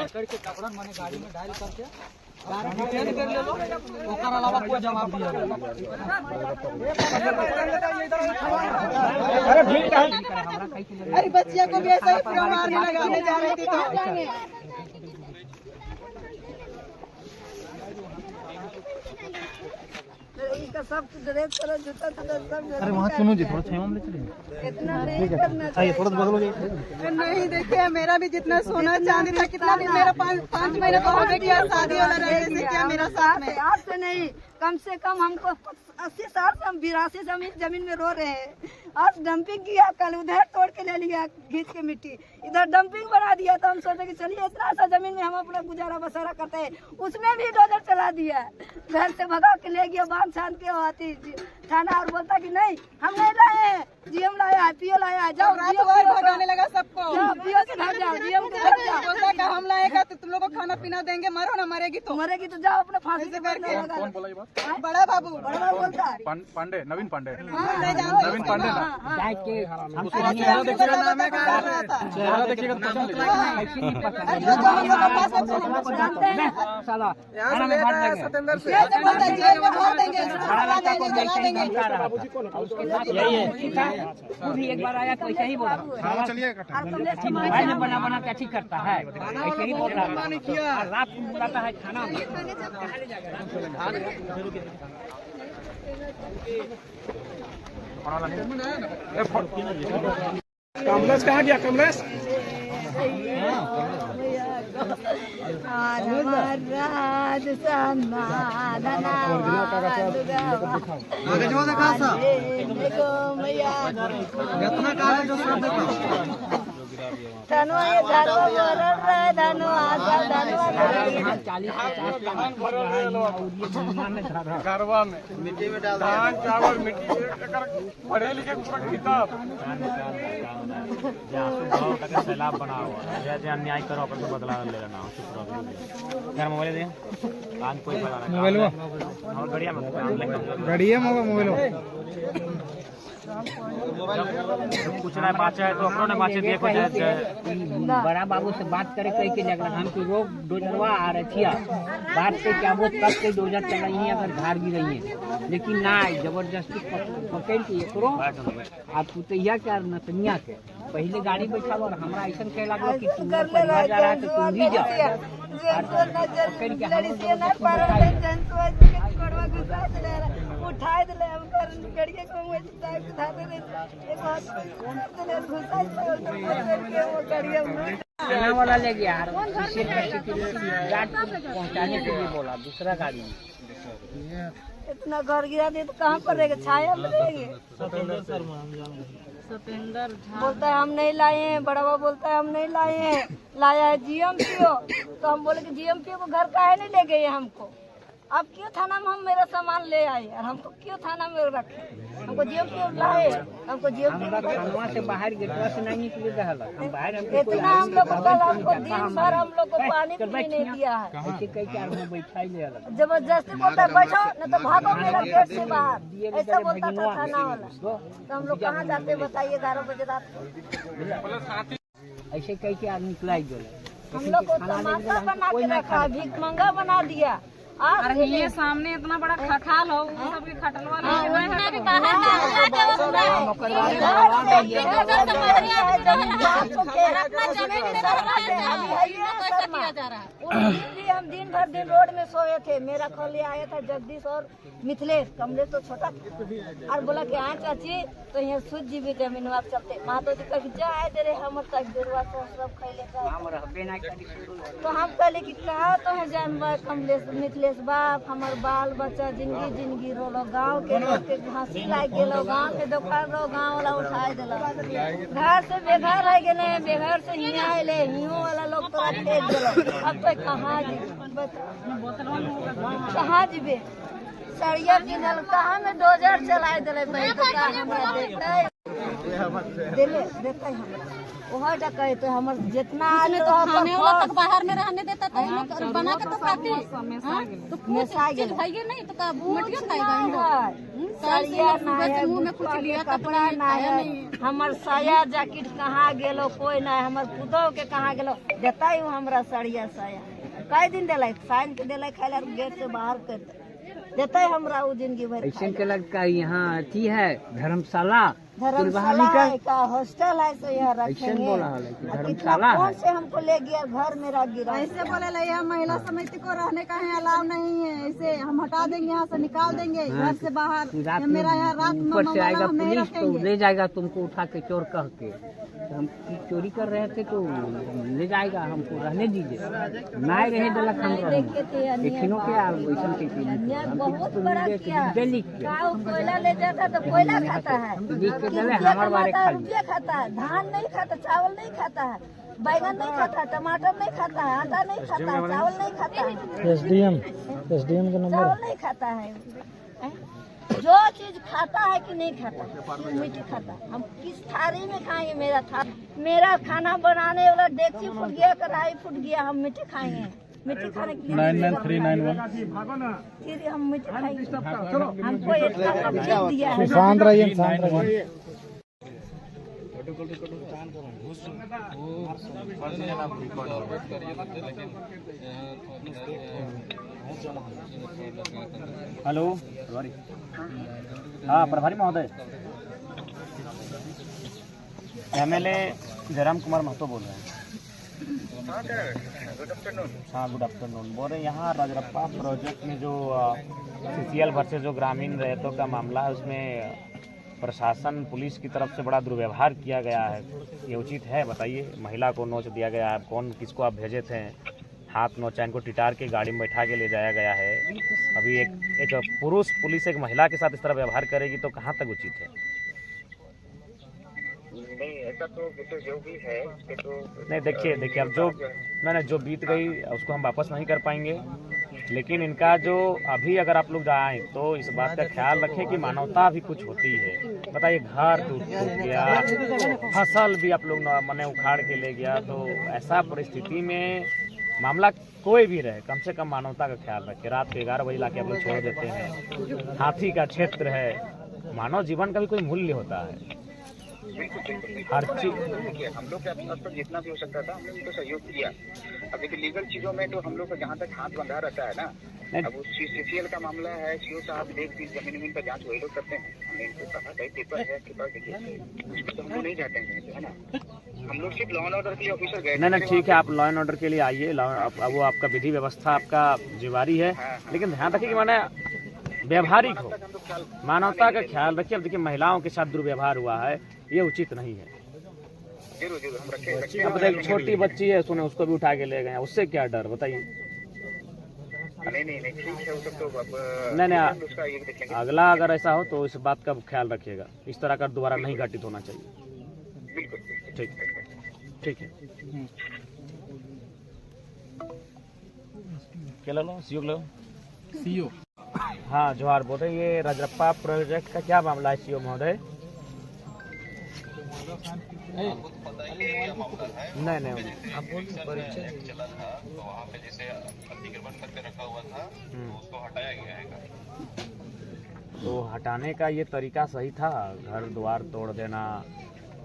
करके कपड़ा मैंने गाड़ी में डाल करके कर ले लो, ओकर अलावा कोई जवाब नहीं। अरे ठीक है, अरे बच्चिया को भी ऐसा ही प्यार मारने लगाने जा रहे थे तो इनका सब ड्रेस करो, जूता सब। अरे वहाँ सुनो जी, थोड़ा छाया में चलिए, इतना नहीं करना चाहिए, थोड़ा बदलो जी। नहीं देखिए, मेरा भी जितना सोना चांदी था, कितना दिन मेरा 5 महीने तो हो गए क्या शादी वाला रहे से क्या मेरा साथ में। आज से नहीं, कम से कम हमको 80 साल से हम 82 जमीन में रो रहे हैं। आज डंपिंग किया, कल उधर तोड़ के ले लिया घींच के मिट्टी, इधर डंपिंग बना दिया। तो हम सोचे कि चलिए इतना सा जमीन में हम अपना गुजारा बसारा करते हैं, उसमें भी डोजर चला दिया। घर से भगा के ले गया, बांध छान के आती थाना और बोलता कि नहीं हम नहीं लाए हैं, जीएम लाया है, पीओ लाया है। जाओ भगाने लगा सबको, पीओ के घर जाओ, जीएम के घर जाओ। बोलता कि हम लाएगा तो तुम लोग को खाना पीना देंगे, मरो ना, मरेगी तो जाओ अपने फांसी से करके। कौन बोला ये बात? बड़ा बाबू बोलता है, पांडे, नवीन पांडे। नवीन पांडे ना चेहरा देखिएगा तो पसंद एक बार आया तो ऐसा ही बोला, मोबाइल में बना बना के ठीक करता है, ऐसे ही बोल रहा है। रात को बुलाता है खाना में। कमलेश कहाँ गया? कमलेश घरवा में मिट्टी में डाल धान चावल मिट्टी पढ़े लिखे किताब सैलाब बना हुआ। जैसे अन्याय करो अपन तो बदला ले लेना। घर मोबाइल दे, आज कोई पता नहीं मोबाइल और बढ़िया मोबाइल कुछ ना बात है तो अपनों ने बात देखो। बड़ा बाबू से बात करे कहीं के जगह हम की रोग डोजरवा आ रही है, बात से क्या वो तब के डोजर चल रही है, अगर घर भी रही है, लेकिन ना जबरदस्ती पकड़ के करो। आप पुतैया क्या नतनिया के पहले गाड़ी बैठा और हमारा ऐसा कह लगा कि तुम जा रहा है तो तुम भी जाओ। उठाए दिले हम गड़िए को वाला ले गया पहुँचाने के लिए बोला, दूसरा गाड़ी में। इतना घर गिरा दे तो कहाँ पर रहेगा, छाया में रहेंगे। बोलता है हम नहीं लाए हैं, बड़ावा बोलता है हम नहीं लाए हैं, लाया है जीएमपीओ। तो हम बोले कि जीएमपीओ को घर काहे नहीं ले गए हमको, अब क्यों थाना में हम मेरा सामान ले आए और हमको क्यों थाना में रखे, हमको जीएमपीओ लाए, हमको जीएमपीओ से बाहर गेटवा से नहीं निकले रहला। इतना हम लोग को कल हमको दिन भर हम लोग को पानी भी नहीं दिया है। जबरदस्ती बोलता है बैठो न तो भागो मेरा गेट से बाहर, ऐसा बोलता था थाना वाला। तो हम लोग कहाँ जाते बताइए 11 बजे रात को। ऐसे कह के आदमी निकलाई गए, हम लोग को तमाशा बना के रखा, भीख मंगा बना दिया। अरे ये सामने इतना बड़ा खटाल हो, सबके खटलवा हम दिन भर दिन रोड में सोए थे। मेरा खोले आया था जगदीश और मिथिलेश, कमलेश तो छोटा और बोला कि हाँ चाची तो यहाँ सूझ जी भी जमीन आप चलते वहाँ तो कभी जाए दे रहे हम तक देरवा तो सब खैले। तो हम कहले कि कहा तो है जानवर कमलेश मिथिलेश बाप हमार बाल बच्चा जिंदगी जिंदगी रोलो, गाँव के लोग के हंसी लाग गेलो, गाँव के दुकान रो गाँव वाला उठाए दिलो, घर से बेघर रह गए, बेघर से हियाँ आए हियो वाला लोग तो फेंक दिलो। अब तो कहाँ कहाँ जीबे सड़िया किनल कहाँ में डोजर चलाए दिले देते वहाँ कहे तो हमार जितना आदमी तो खाने वाला तक बाहर में रहने देता था, बना के तो खाते। तो चीज भाई नहीं तो का मटिया खाएगा साड़िया ना है, मुंह में कुछ लिया कपड़ा ना है, हमर साया जैकेट कहाँ गेलो कोई ना है, हमर पुतोह के कहाँ गेलो देता हूँ हमरा साड़िया साया कई दिन दिलाई साइन के दिलाई खाए गेट से बाहर कर देता है हमरा वो जिंदगी भर। ऐसे के लगता है यहाँ अथी है धर्मशाला धर्मशाला का हॉस्टल है सो यहाँ ऐसे रखेंगे। बोला है कितना धर्मशाला कौन है। से हमको ले गया घर मेरा गिरा ऐसे बोले यहाँ महिला समिति को रहने का है अलाव नहीं है, ऐसे हम हटा देंगे यहाँ से निकाल देंगे घर से बाहर। रात मेरा यहाँ रात में ऊपर से आएगा हम नहीं पुलिस तो रखेंगे। ले जाएगा तुमको उठा के चोर कह के। तो हम चोरी कर रहे थे तो ले जाएगा, हमको रहने दीजिए ना रहे दलक हम देखिनो के वैसन के बहुत बड़ा किया लिख के गाँव कोयला ले जाता तो कोयला खाता है, लिख के चले रुपया हमारे बारे कमाता है, खाली रुपया खाता है, धान नहीं खाता, चावल नहीं खाता है, बैगन नहीं खाता, टमाटर नहीं खाता है, आटा नहीं खाता है, चावल नहीं खाता है, एसडीएम का चावल नहीं खाता है। जो चीज खाता है कि नहीं खाता, मीठी खाता है। हम किस थाली में खाएंगे? मेरा खाना बनाने वाला डेगची फूट गया, कढ़ाई फूट गया, हम मीठी खाएंगे? मीठी खाने के लिए 99391 फिर हम मीठी खाएंगे? हमको इतना ऑप्शन दिया है। शांत रहिए, शांत रहिए। हेलो हाँ प्रभारी महोदय, एमएलए जयराम कुमार महतो बोल रहे हैं। हाँ गुड आफ्टरनून। बोल रहे हैं यहाँ राजरप्पा प्रोजेक्ट में जो सीसीएल वर्सेस जो ग्रामीण रैयतों का मामला है उसमें प्रशासन पुलिस की तरफ से बड़ा दुर्व्यवहार किया गया है, ये उचित है? बताइए। महिला को नोच दिया गया है, कौन किसको आप भेजे थे? हाथ नोचा, इनको टिटार के गाड़ी में बैठा के ले जाया गया है। अभी एक पुरुष पुलिस एक महिला के साथ इस तरह व्यवहार करेगी तो कहाँ तक उचित है? नहीं ऐसा तो विशेष जो भी है तो नहीं देखिए अब जो नहीं जो बीत गई उसको हम वापस नहीं कर पाएंगे, लेकिन इनका जो अभी अगर आप लोग जाएं तो इस बात का ख्याल रखें कि मानवता भी कुछ होती है। बताइए घर टूट गया, फसल भी आप लोग मने उखाड़ के ले गया, तो ऐसा परिस्थिति में मामला कोई भी रहे कम से कम मानवता का ख्याल रखें। रात के 11 बजे लाके आप लोग छोड़ देते हैं, हाथी का क्षेत्र है, मानव जीवन का भी कोई मूल्य होता है। हर चीज देखिए हम लोग के पास तो जितना भी हो सकता था हमने उनको सहयोग किया। अब देखिए लीगल चीजों में तो हम लोग का जहाँ तक हाथ बंधा रहता है ना, अब उस सीसीएल का मामला है, सीओ साहब देख जमीन का जांच वही लोग करते हैं। हमने इनको कहा कई पेपर है आपके पास, देखिए तो हम लोग नहीं जाते हैं है ना, हम लोग सिर्फ लॉ एंड ऑर्डर के लिए ऑफिसर गए। नहीं ठीक है, आप लॉ एंड ऑर्डर के लिए आइए, वो आपका विधि व्यवस्था आपका जिम्मेवारी है, लेकिन ध्यान रखिए कि मैंने व्यवहारिक हो, मानवता का ख्याल रखिए। अब देखिए महिलाओं के साथ दुर्व्यवहार हुआ है, ये उचित नहीं है। जरूर हम रखें। अब देखिए छोटी बच्ची है, सुने उसको भी उठा के ले गए, उससे क्या डर? बताइए। नहीं ठीक है, वो सब तो नहीं अगला अगर ऐसा हो तो इस बात का ख्याल रखिएगा, इस तरह का दोबारा नहीं घटित होना चाहिए। बिल्कुल ठीक है। क्या लो सीओ हाँ जोहार। बोल रहे ये राजरप्पा प्रोजेक्ट का क्या मामला है सीओ महोदय? नहीं आप चला था तो वहाँ पे जैसे अतिक्रमण करके रखा हुआ था तो उसको हटाया गया है। तो हटाने का ये तरीका सही था? घर द्वार तोड़ देना,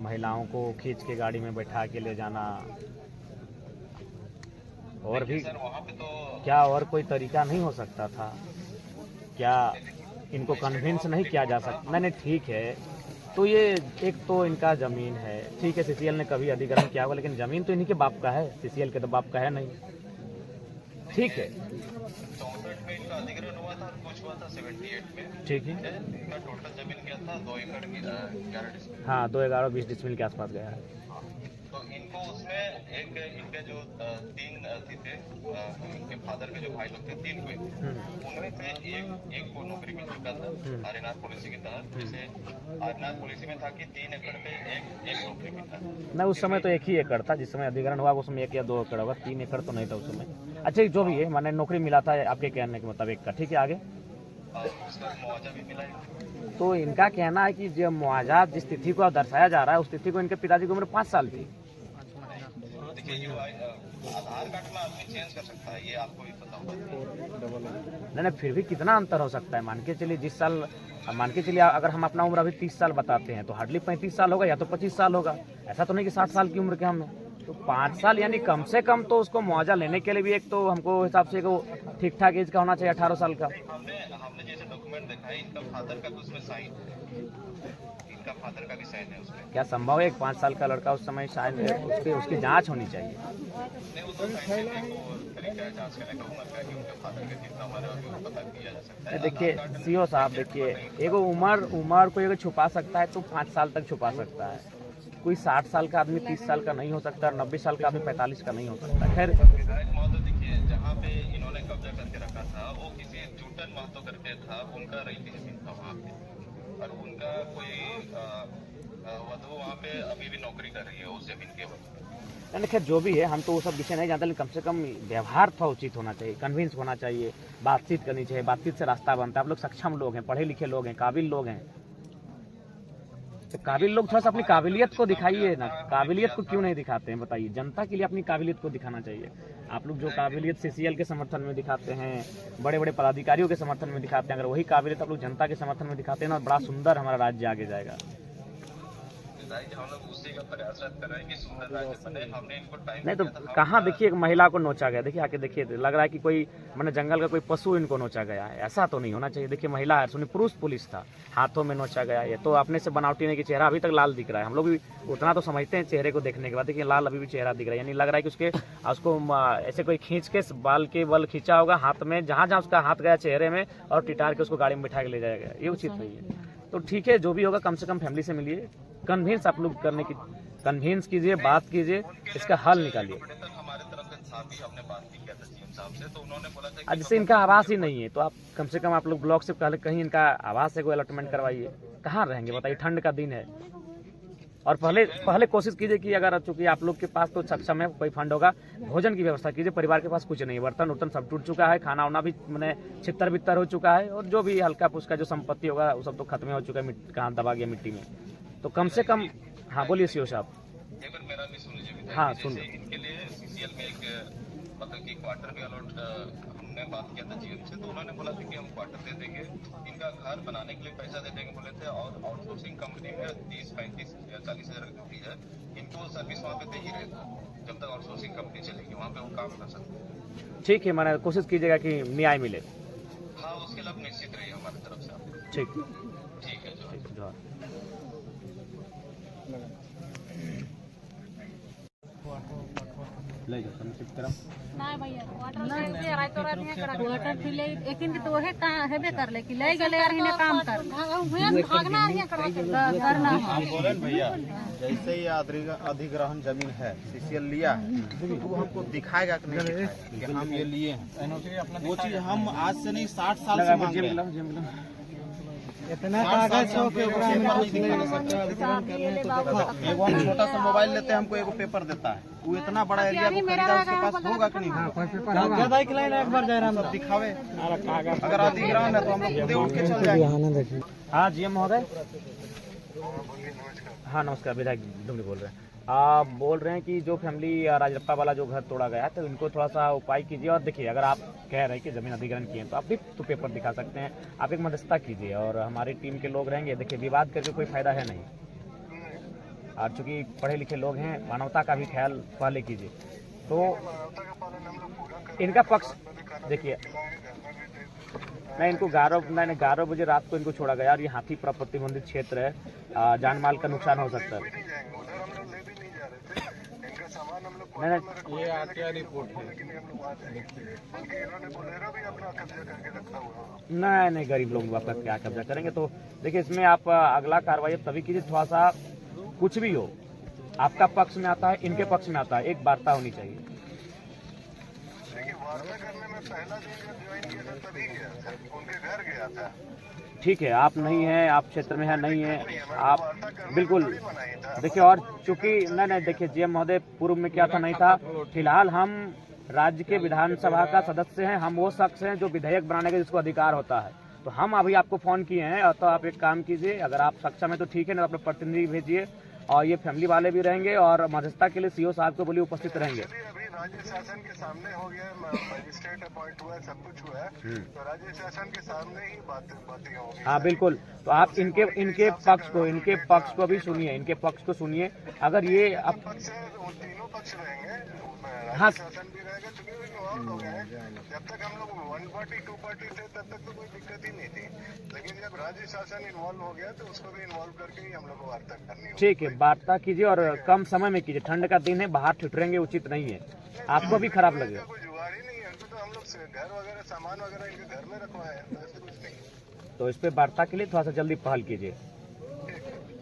महिलाओं को खींच के गाड़ी में बैठा के ले जाना, और भी वहाँ पे तो क्या और कोई तरीका नहीं हो सकता था? क्या इनको कन्विंस नहीं किया जा सकता? नहीं ठीक है, तो ये एक तो इनका ज़मीन है, ठीक है, सीसीएल ने कभी अधिग्रहण किया होगा, लेकिन ज़मीन तो इन्हीं के बाप का है, सीसीएल के तो बाप का है नहीं। ठीक है, 64 में इनका अधिग्रहण हुआ था और कुछ हुआ था 78 में। ठीक है, इनका टोटल जमीन क्या था? 2 एकड़ की 11 डिसमिल। हाँ 2-11-20 डिसमिल के आसपास गया है। तो इनको उसमें एक इनके जो 3 अथी थे, इनके फादर के जो भाई लोग थे 3 हुए, उनमें से एक को नौकरी मिल चुका था आर्यनाथ पॉलिसी के तहत। जैसे आर्यनाथ पॉलिसी में था कि 3 एकड़ में एक नौकरी मिलता। नहीं उस समय तो 1 ही एकड़ था, जिस समय अधिग्रहण हुआ उस समय 1 या 2 एकड़ होगा, 3 एकड़ तो नहीं था उस समय। अच्छा जो भी है, मैंने नौकरी मिला था आपके कहने के मुताबिक का, ठीक है आगे। उसका मुआवजा भी मिला है। तो इनका कहना है कि जो मुआवजा जिस तिथि को दर्शाया जा रहा है उस तिथि को इनके पिताजी की उम्र 5 साल थी। देखिए आधार कार्ड में आदमी चेंज कर सकता है, ये आपको भी पता होगा। नहीं, फिर भी कितना अंतर हो सकता है? मान के चलिए जिस साल, मान के चलिए अगर हम अपना उम्र अभी 30 साल बताते हैं तो हार्डली 35 साल होगा या तो 25 साल होगा। ऐसा तो नहीं कि 60 साल की उम्र के हम हैं। तो 5 साल यानी कम से कम तो उसको मुआवजा लेने के लिए भी एक तो हमको हिसाब से ठीक ठाक एज का होना चाहिए, 18 साल का। हमने जैसे डॉक्यूमेंट देखा है, इनका फादर का भी उसमें साइन है, इनका फादर का भी साइन है उसमें। क्या संभव है 5 साल का लड़का उस समय शायद उसकी जांच होनी चाहिए? नहीं, वो तो तरीका जांच करने का उम्र का कि उनके फादर का कितना उम्र है वो पता किया जा सकता है। देखिए सीओ साहब, देखिए एगो उम्र को अगर छुपा सकता है तो 5 साल तक छुपा सकता है। कोई 60 साल का आदमी 30 साल का नहीं हो सकता, 90 साल का आदमी 45 का नहीं हो सकता। खैर विधायक महोदय, देखिए जहाँ पे इन्होंने कब्जा करके रखा था वो किसी जूटन महतो करके था, उनका रईती जमीन था वहाँ पे, और उनका कोई वधु वहाँ पे अभी भी नौकरी कर रही है उस जमीन के ऊपर। खैर जो भी है, हम तो वो सब विषय नहीं जानते, लेकिन कम से कम व्यवहार थोड़ा उचित होना चाहिए, कन्विंस होना चाहिए, बातचीत करनी चाहिए। बातचीत से रास्ता बनता है। आप लोग सक्षम लोग हैं, पढ़े लिखे लोग हैं, काबिल लोग हैं, तो काबिल लोग थोड़ा सा अपनी काबिलियत को दिखाइए ना। काबिलियत को क्यों नहीं दिखाते हैं बताइए? जनता के लिए अपनी काबिलियत को दिखाना चाहिए। आप लोग जो काबिलियत सीसीएल के समर्थन में दिखाते हैं, बड़े बड़े पदाधिकारियों के समर्थन में दिखाते हैं, अगर वही काबिलियत आप लोग जनता के समर्थन में दिखाते हैं ना, बड़ा सुंदर हमारा राज्य आगे जाएगा। हम लोग उसी का प्रयासरत कर रहे हैं कि सुंदर राज्य बने। हमने इनको टाइम नहीं तो कहाँ देखिए एक महिला को नोचा गया, देखिए आके देखिए, लग रहा है कि कोई मैंने जंगल का कोई पशु इनको नोचा गया है। ऐसा तो नहीं होना चाहिए। देखिए महिला है, सुनिए पुरुष पुलिस था, हाथों में नोचा गया। ये तो अपने से बनावटी नहीं कि चेहरा अभी तक लाल दिख रहा है। हम लोग भी उतना तो समझते हैं चेहरे को देखने के बाद, देखिए लाल अभी भी चेहरा दिख रहा है, यानी लग रहा है कि उसको ऐसे कोई खींच के बाल के बल खींचा होगा हाथ में, जहाँ जहाँ उसका हाथ गया चेहरे में, और टिटार के उसको गाड़ी में बिठा के ले जाया गया। ये उचित नहीं है। तो ठीक है, जो भी होगा कम से कम फैमिली से मिलिए, कन्विंस आप लोग करने की कन्विंस कीजिए, बात कीजिए, इसका हल निकालिए। हमारे तरफ से था भी, हमने बात भी किया था सीएम साहब से, तो उन्होंने बोला था आज जैसे इनका आवास ही नहीं है, तो आप कम से कम आप लोग ब्लॉक से पहले कहीं इनका आवास से कोई अलॉटमेंट करवाइए। कहाँ रहेंगे बताइए? ठंड का दिन है। और पहले कोशिश कीजिए कि अगर चूंकि आप लोग के पास तो सक्षम है, कोई फंड होगा, भोजन की व्यवस्था कीजिए। परिवार के पास कुछ नहीं है, बर्तन उर्तन सब टूट चुका है, खाना वाना भी मैंने छितर बितर हो चुका है, और जो भी हल्का फुल्का जो संपत्ति होगा वो सब तो खत्म हो चुका है, कहाँ दबा गया मिट्टी में। तो कम से कम, हाँ बोलिए सीओ साहब। एक बार मेरा भी सुन लीजिए। हाँ सुन। इनके लिए सीसीएल में एक मतलब कि क्वार्टर भी अलॉट हमने बात किया था जीएम से, तो उन्होंने बोला था कि हम क्वार्टर दे देंगे, इनका घर बनाने के लिए पैसा दे देंगे बोले थे, और आउटसोर्सिंग कंपनी में 30, 35 या 40 हज़ार जो भी है, इनको सर्विस वहाँ पे दे ही रहे थे। जब तक आउटसोर्सिंग कंपनी चलेगी वहाँ पे वो काम कर सकते हैं। ठीक है, मैंने कोशिश कीजिएगा कि न्याय मिले। हाँ, उसके लिए आप निश्चित रहिए हमारी तरफ से। ठीक है जो ले जाओ संचित करम। नहीं भैया वाटर फिले लेकिन तो है कहां हेबे कर ले कि ले गले यार इने काम कर भागना है करना बोलन भैया, जैसे ये अधिग्रहण जमीन है सीसीएल लिया है, तो हमको दिखाएगा कि नहीं दिखाएगा कि हम ये लिए हैं। वो चीज हम आज से नहीं 60 साल से मांग रहे हैं। इतना कागज हो के एक छोटा सा मोबाइल लेते हैं, हमको एगो पेपर देता है, वो इतना बड़ा एरिया को खरीदा, उसके पास होगा कि नहीं? एक बार सब दिखावे। अगर अधिग्रहण है तो हम लोग खुद उठ के चल जाएंगे। हाँ जीएम महोदय। हाँ नमस्कार, विधायक डुमरी बोल रहे हैं। आप बोल रहे हैं कि जो फैमिली राजरप्पा वाला जो घर तोड़ा गया है, तो इनको थोड़ा सा उपाय कीजिए। और देखिए अगर आप कह रहे हैं कि जमीन अधिग्रहण किए हैं तो आप भी तो पेपर दिखा सकते हैं, आप एक मध्यस्थता कीजिए और हमारी टीम के लोग रहेंगे। देखिए विवाद करके कोई फायदा है नहीं, और चूंकि पढ़े लिखे लोग हैं, मानवता का भी ख्याल पहले कीजिए। तो इनका पक्ष देखिए, मैं इनको 11 बजे रात को इनको छोड़ा गया, और ये हाथी प्रतिबंधित क्षेत्र है, जान माल का नुकसान हो सकता है। ये आरटीआई रिपोर्ट है। नहीं, गरीब लोग आपका क्या कब्जा करेंगे। तो देखिए इसमें आप अगला कार्रवाई तभी कीजिए, थोड़ा सा कुछ भी हो, आपका पक्ष में आता है, इनके पक्ष में आता है, एक वार्ता होनी चाहिए। ठीक है, आप नहीं हैं, आप क्षेत्र में है नहीं है, आप बिल्कुल देखिए। और चूंकि नहीं देखिए जीएम महोदय, पूर्व में क्या था नहीं था, फिलहाल हम राज्य के विधानसभा का सदस्य हैं, हम वो शख्स हैं जो विधेयक बनाने का जिसको अधिकार होता है। तो हम अभी आपको फोन किए हैं, और तो आप एक काम कीजिए, अगर आप सक्षम है तो ठीक है, ना अपने प्रतिनिधि भेजिए, और ये फैमिली वाले भी रहेंगे, और मध्यस्थता के लिए सीओ साहब को बोलिए उपस्थित रहेंगे। राज्य शासन के सामने हो गया, मजिस्ट्रेट अपॉइंट हुआ, सब कुछ हुआ है, तो राज्य शासन के सामने ही बातें होगी। हाँ बिल्कुल। तो आप इनके पक्ष को भी सुनिए, इनके पक्ष को सुनिए। अगर ये अब तीनों पक्ष रहेंगे, हाँ राज्य शासन भी रहेगा, क्योंकि वो इन्वॉल्व हो गए हैं। जब तक हम लोग 1 पार्टी 2 पार्टी थे तब तक तो कोई दिक्कत ही नहीं थी, लेकिन जब राज्य शासन इन्वॉल्व हो गया तो उसको भी इन्वॉल्व करके ही हम लोग को वार्ता करनी होगी। ठीक है, वार्ता कीजिए और कम समय में कीजिए। ठंड का दिन है, बाहर ठिठुरेंगे उचित नहीं है, आपको भी खराब लगेगा। कोई जुगाड़ ही नहीं है, उनको तो हम लोग घर वगैरह सामान वगैरह इनके घर में रखवाए हैं, ऐसे कुछ नहीं। तो इस पे वार्ता के लिए थोड़ा सा जल्दी पहल कीजिए।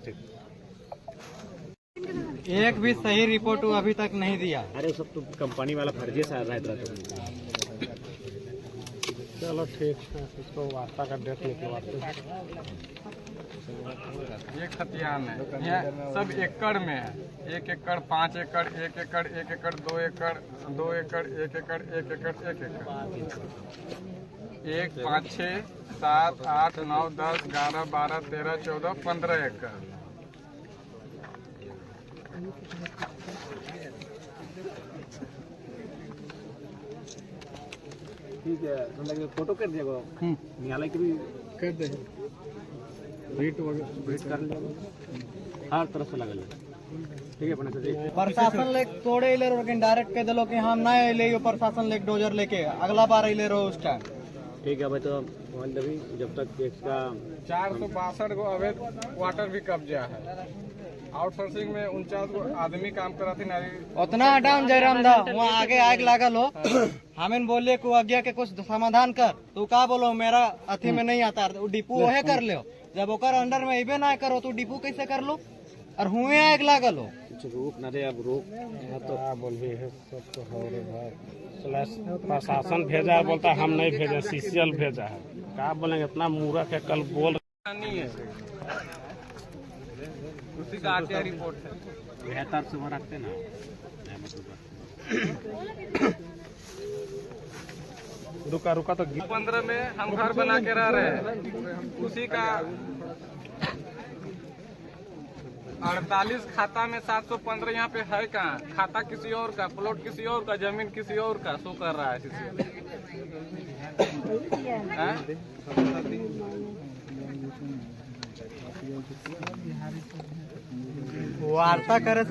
ठीक। एक भी सही रिपोर्ट वो अभी तक नहीं दिया। अरे सब तो कंपनी वाला फर्जी सा रहता है। चलो ठीक है, इसको वार्ता का डेट लेके वार्ता। ये खतियान है, यह सब एकड़ में है। 1 एकड़, 5 एकड़, 1 एकड़, 1 एकड़, 2 एकड़, 2 एकड़, 1 एकड़, 1 एकड़, 1 एकड़, 1, 5, 6, 7, 8, 9, 10, 11, 12, 13, 14, 15 एकड़। ठीक है, मतलब फोटो कर दिया न्यायालय की भी कर दे, भेंट कर ले, हर तरफ से लगल। ठीक है अपने से प्रशासन ले तोड़े ले रहो, डायरेक्ट कह दिलो कि हम ना ले प्रशासन ले डोजर लेके अगला बार ले रहो उस टाइम। ठीक है भाई, तो जब तक इसका 462 गो अवैध वाटर भी कब्जा है। आउटसोर्सिंग में 49 गो आदमी काम कराती नारी। उतना हटाम जयराम दा, वहाँ आगे आग लागल हो। हमें बोले को आज्ञा के कुछ समाधान कर, तू का बोलो मेरा अथी में नहीं आता, डिपू वहे कर ले। जब ओकर अंडर में इबे ना करो तो डिपू कैसे कर लो, और हुए आग लागल हो। रोक ना दे, अब रोक तो बोलिए सब तो हो रे भाई। प्रशासन भेजा है, बोलता हम नहीं भेजे, सीसीएल भेजा है। क्या बोलेंगे, इतना मूर्ख है, कल बोल नहीं है, उसी का आरटीआई रिपोर्ट है। बेहतर से वहाँ रखते ना। रुका तो 15 में हम घर बना के रह रहे हैं, उसी का 48 खाता में 715 यहाँ पे है कहाँ? खाता किसी और का, प्लॉट किसी और का, जमीन किसी और का शो कर रहा है। वार्ता करे